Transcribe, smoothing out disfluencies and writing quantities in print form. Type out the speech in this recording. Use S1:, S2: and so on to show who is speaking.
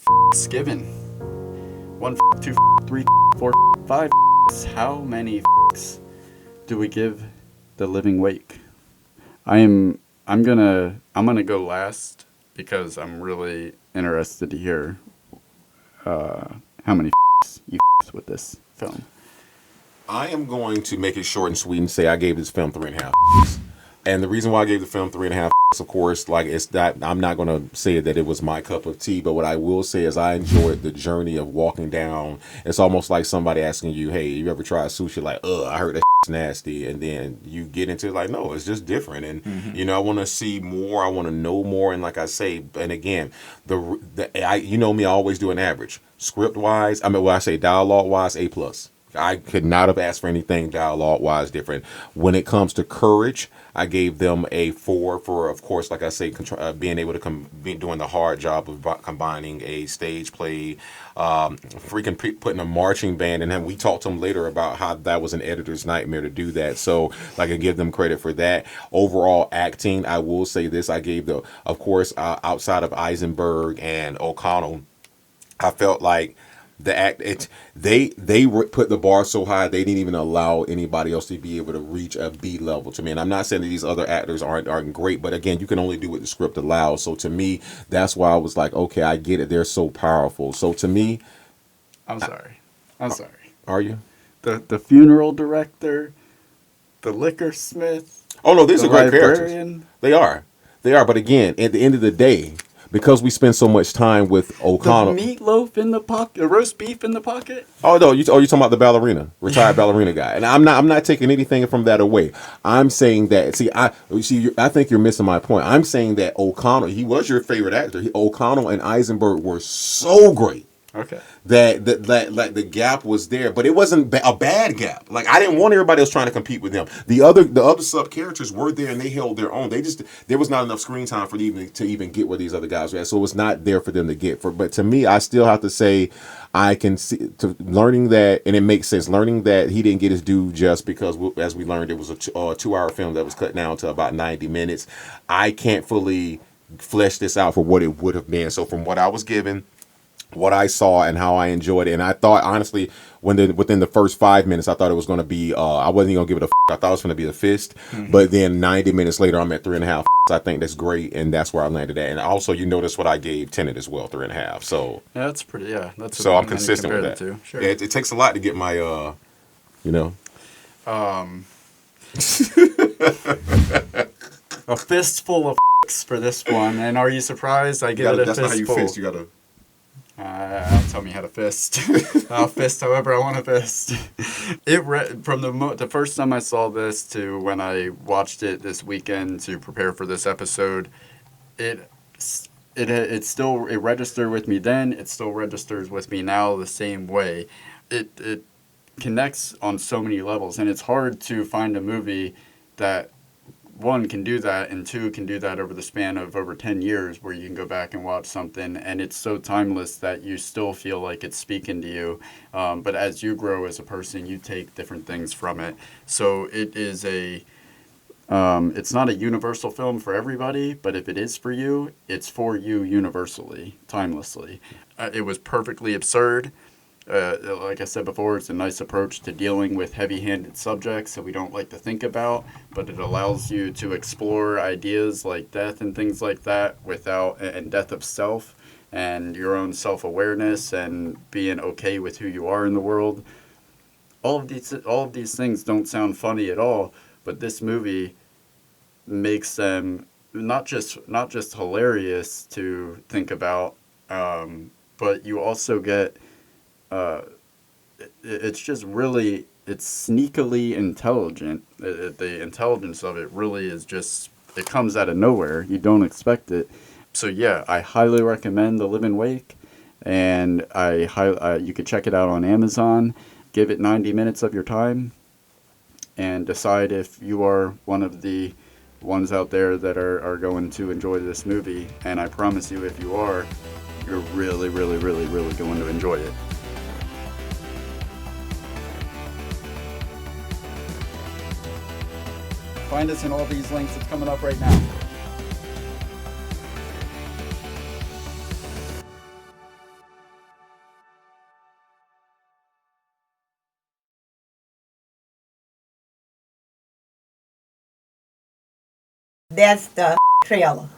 S1: f***s given? 1, 2, 3, 4, 5. How many f***s do we give the living wake? I'm gonna go last because I'm really interested to hear how many f***s you f***s with this film.
S2: I am going to make it short and sweet and say I gave this film 3.5. And the reason why I gave the film 3.5, of course, like it's that I'm not going to say that it was my cup of tea, but what I will say is I enjoyed the journey of walking down. It's almost like somebody asking you, "Hey, you ever tried sushi?" Like, I heard that nasty, and then you get into it like, no, it's just different. And you know, I want to see more. I want to know more. And like I say, and again, you know me, I always do an average. Script wise, when I say dialogue wise, A plus. I could not have asked for anything dialogue-wise different. When it comes to courage, I gave them a 4 for, of course, like I say, being able to be doing the hard job of combining a stage play, putting a marching band, and then we talked to them later about how that was an editor's nightmare to do that. So, like, I give them credit for that. Overall acting, I will say this: I gave of course, outside of Eisenberg and O'Connell, I felt like they put the bar so high they didn't even allow anybody else to be able to reach a B level to me. And I'm not saying that these other actors aren't great, but again, you can only do what the script allows. So to me, that's why I was like, okay, I get it. They're so powerful. So to me,
S1: I'm sorry.
S2: Are you
S1: the funeral director, the liquor smith?
S2: Oh no, these are great
S1: librarian.
S2: Characters. They are. But again, at the end of the day, because we spend so much time with O'Connell.
S1: The meatloaf in the pocket, the roast beef in the pocket.
S2: Oh no, you talking about the ballerina, retired ballerina guy, and I'm not taking anything from that away. I'm saying that I think you're missing my point. I'm saying that O'Connell, he was your favorite actor. O'Connell and Eisenberg were so great.
S1: Okay.
S2: That like the gap was there, but it wasn't a bad gap. Like I didn't want everybody else trying to compete with them. The other sub characters were there and they held their own. There was not enough screen time for them to even get where these other guys were at. So it was not there for them to get. But to me, I still have to say, I can see learning that, and it makes sense. Learning that he didn't get his due just because, as we learned, it was a 2-hour film that was cut down to about 90 minutes. I can't fully flesh this out for what it would have been. So from what I was given, what I saw and how I enjoyed it. And I thought, honestly, within the first 5 minutes, I thought it was going to be, I wasn't going to give it a I thought it was going to be a fist. Mm-hmm. But then 90 minutes later, I'm at 3.5. I think that's great. And that's where I landed at. And also, you notice what I gave Tenet as well, 3.5. So,
S1: yeah, that's pretty, that's
S2: so I'm consistent with that.
S1: Sure.
S2: Yeah, it takes a lot to get my,
S1: a fistful of for this one. And are you surprised I give it a fistful?
S2: That's not how you fist. You got to.
S1: Don't tell me how to fist. I'll fist however I want to fist. From the first time I saw this to when I watched it this weekend to prepare for this episode, it registered with me then. It still registers with me now the same way. It connects on so many levels, and it's hard to find a movie that, one, can do that, and two, can do that over the span of over 10 years where you can go back and watch something and it's so timeless that you still feel like it's speaking to you. But as you grow as a person, you take different things from it. So it is it's not a universal film for everybody, but if it is for you, it's for you universally, timelessly. It was perfectly absurd. Like I said before, it's a nice approach to dealing with heavy-handed subjects that we don't like to think about, but it allows you to explore ideas like death and things like that and death of self and your own self-awareness and being okay with who you are in the world. All of these things don't sound funny at all, but this movie makes them not just hilarious to think about, but you also get it's just really, it's sneakily intelligent. The intelligence of it really is just, it comes out of nowhere. You don't expect it. So yeah, I highly recommend The Living Wake, and you could check it out on Amazon. Give it 90 minutes of your time and decide if you are one of the ones out there that are going to enjoy this movie. And I promise you, if you are, you're really, really, really, really going to enjoy it. Find us in all these links. It's coming up right now.
S3: That's the trailer.